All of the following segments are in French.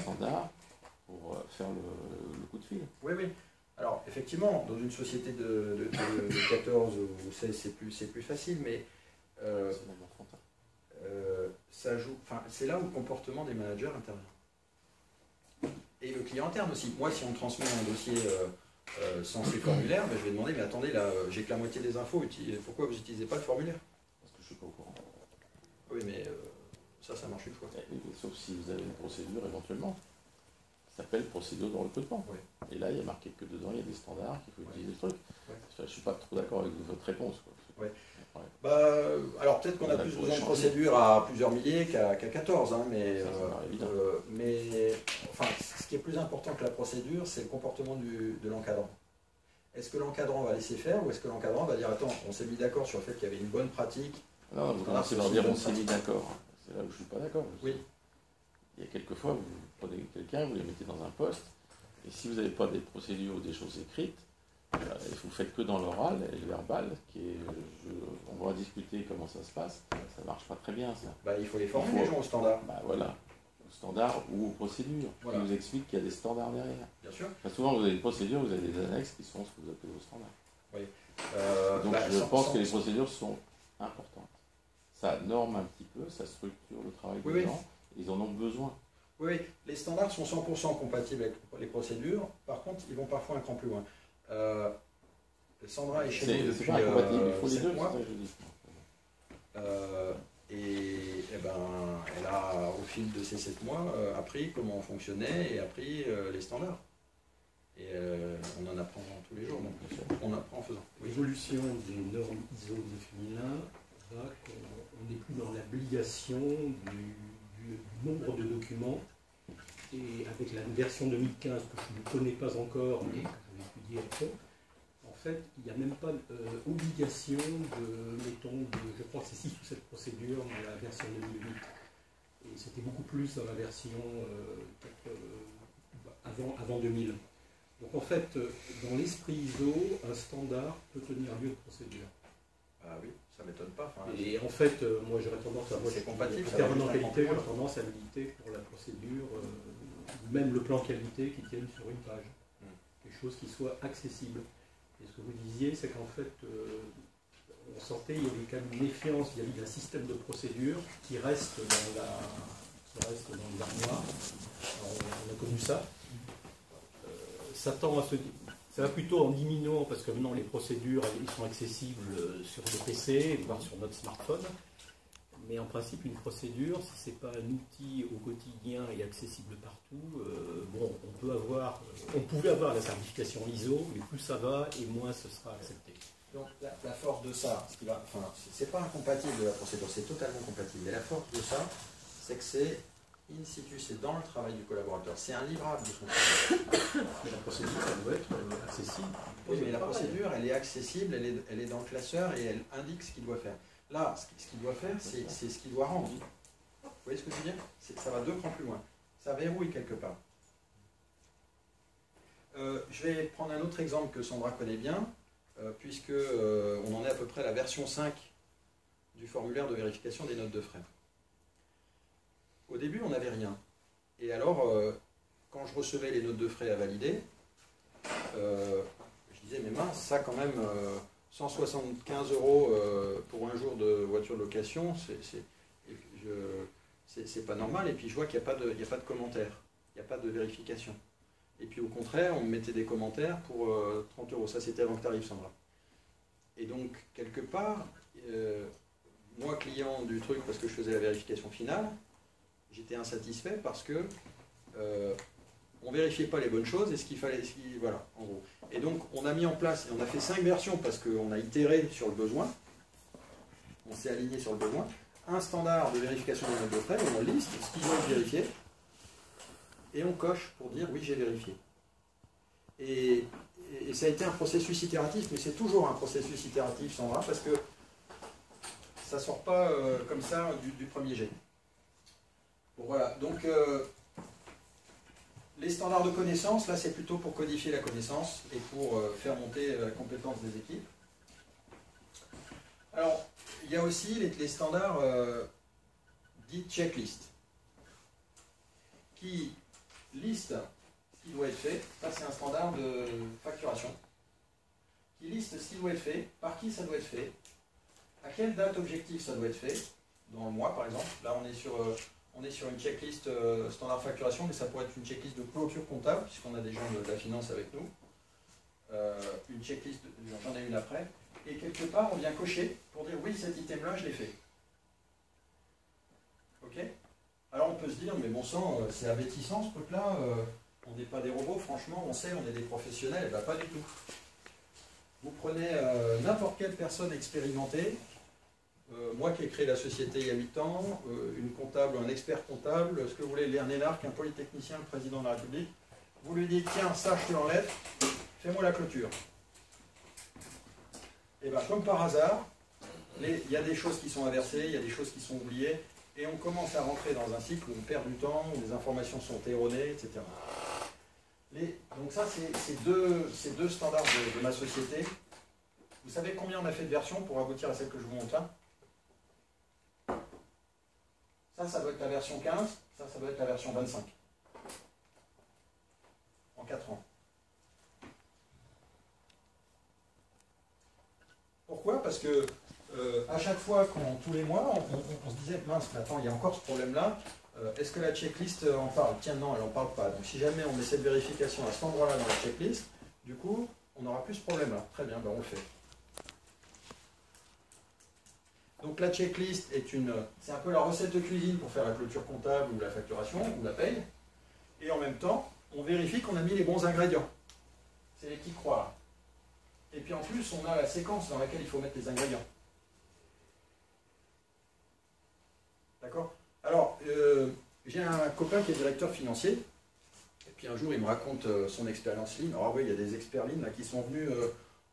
standard pour faire le coup de fil. Oui, oui. Alors, effectivement, dans une société de 14 ou 16, c'est plus facile, mais ça joue. Enfin, c'est là où le comportement des managers intervient. Et le client interne aussi. Moi, si on me transmet un dossier sans ces formulaires, ben, je vais demander, mais attendez, là, j'ai que la moitié des infos, pourquoi vous n'utilisez pas le formulaire? Parce que je ne suis pas au courant. Oui, mais ça marche une fois. Sauf si vous avez une procédure éventuellement. Ça s'appelle procédure de recrutement. Oui. Et là, il y a marqué que dedans, il y a des standards, qu'il faut utiliser le truc. Oui. Je ne suis pas trop d'accord avec votre réponse. Oui. Alors peut-être qu'on a plus besoin de procédures à plusieurs milliers qu'à 14, hein, mais enfin, ce qui est plus important que la procédure, c'est le comportement de l'encadrant. Est-ce que l'encadrant va laisser faire ou est-ce que l'encadrant va dire attends, on s'est mis d'accord sur le fait qu'il y avait une bonne pratique? Non, vous commencez par dire on s'est mis d'accord. C'est là où je ne suis pas d'accord. Oui. Il y a quelquefois, vous prenez quelqu'un, vous les mettez dans un poste, et si vous n'avez pas des procédures ou des choses écrites, vous faites que dans l'oral et le verbal, on va discuter comment ça se passe, ça ne marche pas très bien ça. Bah, il faut les former les gens au standard. Bah, voilà, au standard ou aux procédures. Voilà. Je vous explique qu'il y a des standards derrière. Bien sûr. Enfin, souvent vous avez des procédures, vous avez des annexes qui sont ce que vous appelez vos standards. Oui. Donc je pense que les procédures sont importantes. Ça norme un petit peu, ça structure le travail des gens. Ils en ont besoin. Oui, les standards sont 100% compatibles avec les procédures. Par contre, ils vont parfois un cran plus loin. Sandra est chez nous depuis 7 mois. Et ben, elle a, au fil de ces 7 mois, appris comment on fonctionnait et appris les standards. Et on en apprend tous les jours, donc on apprend en faisant. L'évolution des normes ISO 9001 va qu'on n'est plus dans l'obligation du nombre de documents, et avec la version 2015 que je ne connais pas encore mais que je vais étudier à fond, en fait il n'y a même pas obligation de, mettons, je crois que c'est 6 ou 7 procédures dans la version 2008, et c'était beaucoup plus dans la version avant 2000. Donc en fait, dans l'esprit ISO, un standard peut tenir lieu de procédure. Ah oui, ça ne m'étonne pas. Enfin, et en fait, moi j'aurais tendance à... C'est compatible. Intervenant qualité, j'aurais tendance à militer pour la procédure, même le plan qualité qui tienne sur une page. Quelque chose qui soit accessible. Et ce que vous disiez, c'est qu'en fait, on sentait, il y avait quand même une méfiance vis-à-vis d'un système de procédure qui reste dans l'armoire. On a connu ça. Ça tend à se... Ça va plutôt en diminuant parce que maintenant les procédures elles sont accessibles sur le PC, voire sur notre smartphone. Mais en principe, une procédure, si ce n'est pas un outil au quotidien et accessible partout, bon, on pouvait avoir la certification ISO, mais plus ça va et moins ce sera accepté. Donc la force de ça, c'est pas incompatible de la procédure, c'est totalement compatible. Mais la force de ça, c'est que c'est in situ, c'est dans le travail du collaborateur. C'est un livrable de son travail. Mais la procédure, elle doit être accessible. Oui, mais la procédure, elle est accessible, elle est dans le classeur et elle indique ce qu'il doit faire. Là, ce qu'il doit faire, c'est ce qu'il doit rendre. Vous voyez ce que je veux dire? Ça va 2 crans plus loin. Ça verrouille quelque part. Je vais prendre un autre exemple que Sandra connaît bien, puisque on en est à peu près à la version 5 du formulaire de vérification des notes de frais. Au début, on n'avait rien. Et alors, quand je recevais les notes de frais à valider, je disais, mais mince, ça quand même, 175 € pour un jour de voiture de location, c'est pas normal. Et puis je vois qu'il n'y a pas de commentaires, il n'y a pas de vérification. Et puis au contraire, on me mettait des commentaires pour 30 €. Ça, c'était avant que tu arrives, Sandra. Et donc, quelque part, moi, client du truc, parce que je faisais la vérification finale, j'étais insatisfait parce que on ne vérifiait pas les bonnes choses et ce qu'il fallait, voilà, en gros. Et donc, on a mis en place, et on a fait 5 versions parce qu'on a itéré sur le besoin, on s'est aligné sur le besoin, un standard de vérification des notes de frais, on liste ce qui doit être vérifié, et on coche pour dire oui, j'ai vérifié. Et ça a été un processus itératif, mais c'est toujours un processus itératif, Sandra, parce que ça ne sort pas comme ça du premier jet. Bon, voilà, donc les standards de connaissance, là c'est plutôt pour codifier la connaissance et pour faire monter la compétence des équipes. Alors, il y a aussi les standards dits checklist, qui liste ce qui doit être fait. Ça, c'est un standard de facturation. Qui liste ce qui doit être fait, par qui ça doit être fait, à quelle date objective ça doit être fait, dans le mois par exemple. Là, on est sur une checklist standard facturation, mais ça pourrait être une checklist de clôture comptable, puisqu'on a des gens de la finance avec nous. Une checklist, j'en ai une après. Et quelque part, on vient cocher pour dire oui, cet item-là, je l'ai fait. Ok? Alors on peut se dire, mais bon sang, c'est abétissant ce truc-là, on n'est pas des robots, franchement, on sait, on est des professionnels, et bien pas du tout. Vous prenez n'importe quelle personne expérimentée, moi qui ai créé la société il y a 8 ans, une comptable, un expert comptable, ce que vous voulez, Léa Nénarque, un polytechnicien, le président de la République, vous lui dites, tiens, ça je te l'enlève, fais-moi la clôture. Et bien comme par hasard, il y a des choses qui sont inversées, il y a des choses qui sont oubliées, et on commence à rentrer dans un cycle où on perd du temps, où les informations sont erronées, etc. Donc ça, c'est deux standards de ma société. Vous savez combien on a fait de versions pour aboutir à celle que je vous montre là? Ça doit être la version 15, ça doit être la version 25. En 4 ans. Pourquoi? Parce que à chaque fois, tous les mois, on se disait, mince, mais attends, il y a encore ce problème-là, est-ce que la checklist en parle? Tiens, non, elle n'en parle pas. Donc si jamais on met cette vérification à cet endroit-là dans la checklist, du coup, on n'aura plus ce problème-là. Très bien, ben on le fait. Donc la checklist c'est un peu la recette de cuisine pour faire la clôture comptable ou la facturation ou la paye. Et en même temps, on vérifie qu'on a mis les bons ingrédients. C'est les petits croix. Et puis en plus, on a la séquence dans laquelle il faut mettre les ingrédients. D'accord? Alors, j'ai un copain qui est directeur financier, et puis un jour il me raconte son expérience Lean. Alors oui, il y a des experts Lean là, qui sont venus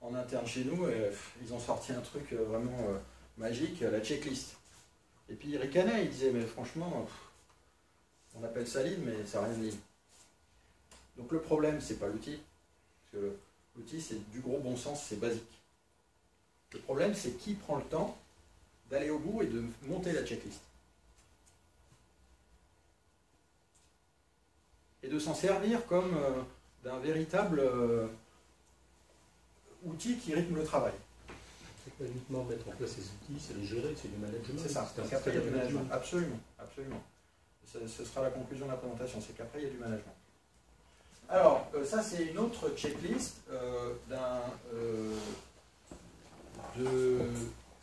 en interne chez nous, et ils ont sorti un truc vraiment magique, la checklist. Et puis il ricanait, il disait, mais franchement, on appelle ça Lean, mais ça n'a rien de Lean. Donc le problème, c'est pas l'outil, parce que l'outil c'est du gros bon sens, c'est basique. Le problème, c'est qui prend le temps d'aller au bout et de monter la checklist. Et de s'en servir comme d'un véritable outil qui rythme le travail. C'est pas uniquement mettre en place ces outils, c'est les gérer, c'est du management. C'est ça, c'est qu'après il y a du management. Absolument, absolument. Ce sera la conclusion de la présentation, c'est qu'après il y a du management. Alors, ça c'est une autre checklist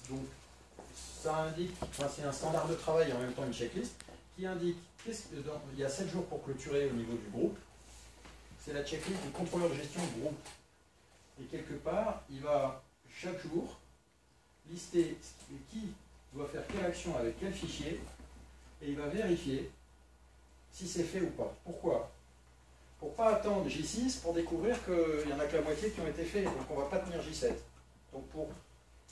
donc ça indique, enfin, c'est un standard de travail et en même temps une checklist qui indique il y a 7 jours pour clôturer au niveau du groupe. C'est la checklist du contrôleur de gestion du groupe. Et quelque part, il va chaque jour lister qui doit faire quelle action avec quel fichier et il va vérifier si c'est fait ou pas. Pourquoi? Pour ne pas attendre J6 pour découvrir qu'il n'y en a que la moitié qui ont été faits, donc on ne va pas tenir J7. Donc pour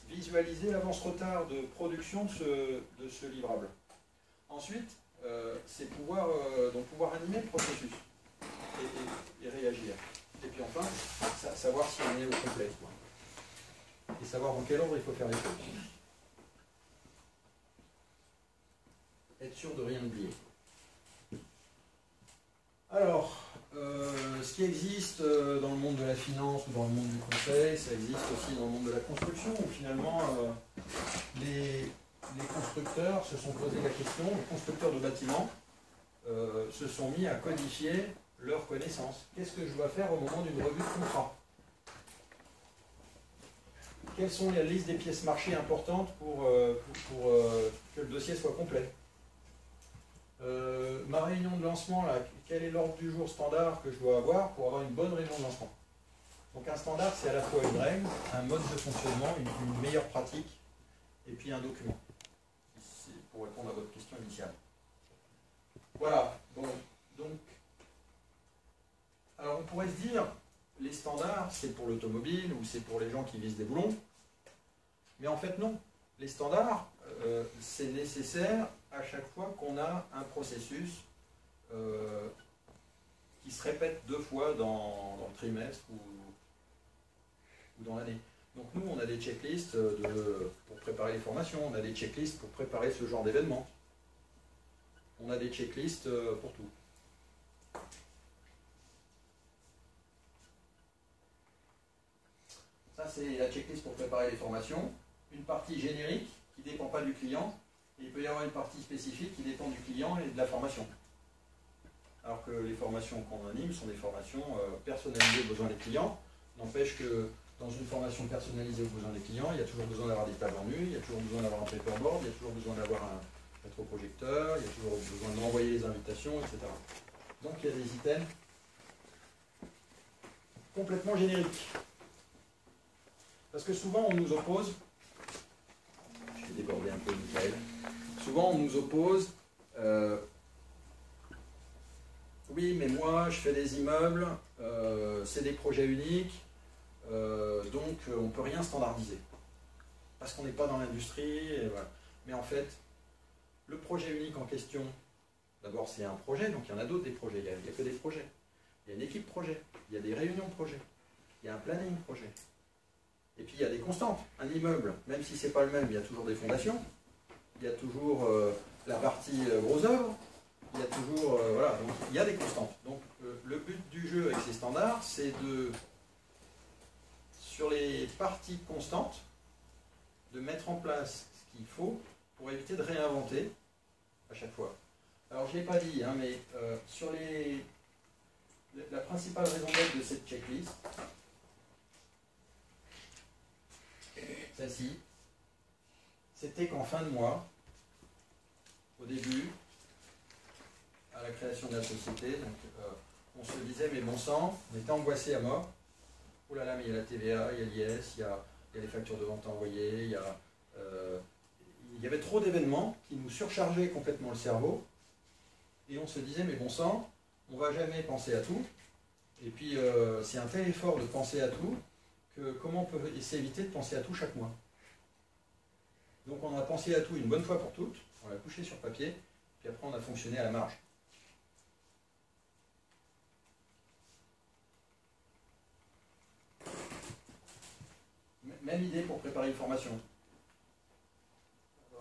visualiser l'avance-retard de production de ce livrable. Ensuite, c'est pouvoir animer le processus et réagir. Et puis enfin, savoir si on est au complet. Et savoir dans quel ordre il faut faire les choses. Être sûr de rien oublier. Alors, ce qui existe dans le monde de la finance ou dans le monde du conseil, ça existe aussi dans le monde de la construction, où finalement les constructeurs se sont posé la question, les constructeurs de bâtiments se sont mis à codifier leurs connaissances. Qu'est-ce que je dois faire au moment d'une revue de contrat? Quelles sont les listes des pièces marchées importantes pour que le dossier soit complet? Ma réunion de lancement, là, quel est l'ordre du jour standard que je dois avoir pour avoir une bonne réunion de lancement? Donc un standard, c'est à la fois une règle, un mode de fonctionnement, une meilleure pratique, et puis un document. C'est pour répondre à votre question initiale. Voilà. Bon, donc, alors on pourrait se dire, les standards, c'est pour l'automobile ou c'est pour les gens qui visent des boulons. Mais en fait, non. Les standards, c'est nécessaire à chaque fois qu'on a un processus qui se répète 2 fois dans le trimestre ou dans l'année. Donc nous, on a des checklists pour préparer les formations, on a des checklists pour préparer ce genre d'événement. On a des checklists pour tout. c'est la checklist pour préparer les formations. Une partie générique qui ne dépend pas du client. Et il peut y avoir une partie spécifique qui dépend du client et de la formation. Alors que les formations qu'on anime sont des formations personnalisées aux besoins des clients. N'empêche que dans une formation personnalisée aux besoins des clients, il y a toujours besoin d'avoir des tables en nu, il y a toujours besoin d'avoir un paperboard, il y a toujours besoin d'avoir un rétroprojecteur, il y a toujours besoin de renvoyer les invitations, etc. Donc il y a des items complètement génériques. Parce que souvent on nous oppose, je vais déborder un peu Michael, souvent on nous oppose, oui mais moi je fais des immeubles, c'est des projets uniques, donc on ne peut rien standardiser. Parce qu'on n'est pas dans l'industrie, voilà. Mais en fait, le projet unique en question, d'abord c'est un projet, donc il y en a d'autres des projets, il n'y a que des projets. Il y a une équipe projet, il y a des réunions projet, il y a un planning projet. Et puis il y a des constantes. Un immeuble, même si ce n'est pas le même, il y a toujours des fondations, il y a toujours la partie gros œuvre, il y a toujours, voilà, donc il y a des constantes. Donc le but du jeu avec ces standards, c'est de, sur les parties constantes, de mettre en place ce qu'il faut pour éviter de réinventer à chaque fois. Alors je ne l'ai pas dit, hein, mais sur la principale raison d'être de cette checklist, celle-ci, c'était qu'en fin de mois, au début, à la création de la société, donc, on se disait, mais bon sang, on était angoissé à mort. Oh là là, mais il y a la TVA, il y a l'IS, il y a les factures de vente envoyées, il y avait trop d'événements qui nous surchargeaient complètement le cerveau. Et on se disait, mais bon sang, on ne va jamais penser à tout. Et puis, c'est un tel effort de penser à tout, que comment on peut s'éviter de penser à tout chaque mois. Donc on a pensé à tout une bonne fois pour toutes, on l'a couché sur papier, puis après on a fonctionné à la marge. Même idée pour préparer une formation.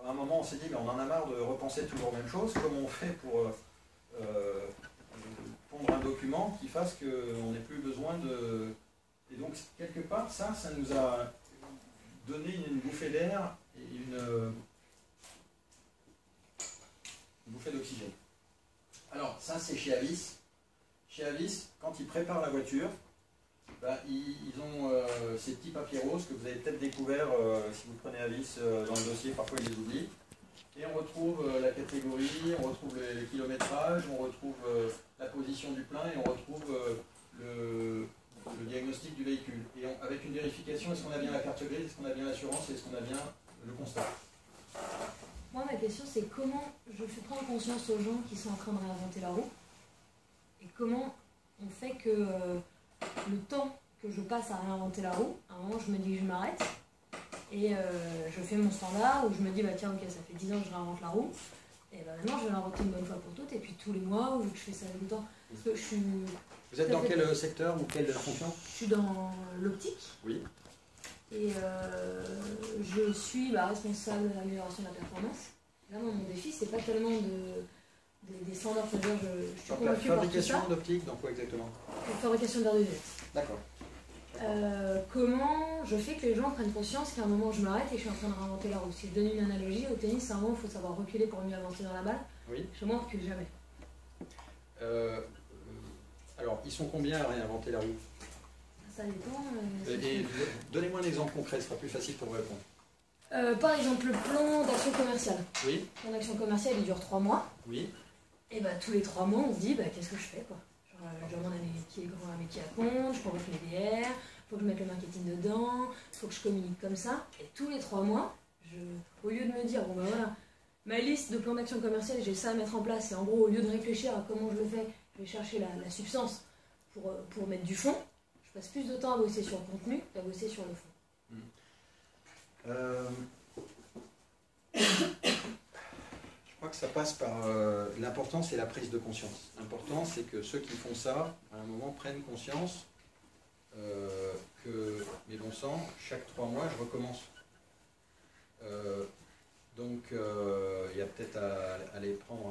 À un moment on s'est dit, mais on en a marre de repenser toujours la même chose, comment on fait pour pondre un document qui fasse qu'on n'ait plus besoin de... Et donc quelque part, ça nous a donné une bouffée d'air et une bouffée d'oxygène. Alors ça c'est chez Avis. Chez Avis, quand ils préparent la voiture, ben, ils ont ces petits papiers roses que vous avez peut-être découvert si vous prenez Avis dans le dossier, parfois ils les oublient. Et on retrouve la catégorie, on retrouve le kilométrage, on retrouve la position du plein et on retrouve le diagnostic du véhicule. Et avec une vérification, est-ce qu'on a bien la carte grise, est-ce qu'on a bien l'assurance, est-ce qu'on a bien le constat? Moi, ma question, c'est comment je fais prendre conscience aux gens qui sont en train de réinventer la roue et comment on fait que le temps que je passe à réinventer la roue, à un moment, je me dis que je m'arrête et je fais mon standard où je me dis, bah tiens, ok, ça fait 10 ans que je réinvente la roue, et bah maintenant, je vais l'inventer une bonne fois pour toutes, et puis tous les mois, où je fais ça tout le temps. Parce que je suis... Vous êtes dans quel secteur ou quelle fonction? Je suis dans l'optique. Oui. Et je suis responsable de l'amélioration de la performance. Là, mon défi, c'est pas tellement des standards. C'est-à-dire, je suis convaincue par tout ça. Fabrication d'optique, dans quoi exactement? Fabrication de verres de lunettes. D'accord. Comment je fais que les gens prennent conscience qu'à un moment, je m'arrête et que je suis en train de réinventer la roue? Si je donne une analogie, au tennis, à un moment, il faut savoir reculer pour mieux avancer dans la balle. Oui. Je ne recule jamais. Alors, ils sont combien à réinventer la roue? Ça dépend. Donnez-moi un exemple concret, ce sera plus facile pour vous répondre. Par exemple, le plan d'action commerciale. Oui. Le plan d'action commerciale, il dure 3 mois. Oui. Et tous les 3 mois, on se dit, qu'est-ce que je fais quoi? Genre, je demande à mes métiers à compte, je convoque mes DR, il faut que je mette le marketing dedans, il faut que je communique comme ça. Et tous les 3 mois, au lieu de me dire, bon voilà, ma liste de plans d'action commerciale, j'ai ça à mettre en place, et en gros, au lieu de réfléchir à comment je le fais, je vais chercher la substance pour mettre du fond. Je passe plus de temps à bosser sur le contenu qu'à bosser sur le fond. Je crois que ça passe par l'important, c'est la prise de conscience. L'important, c'est que ceux qui font ça, à un moment, prennent conscience que, mais bon sang, chaque 3 mois, je recommence. Donc, il y a peut-être à aller prendre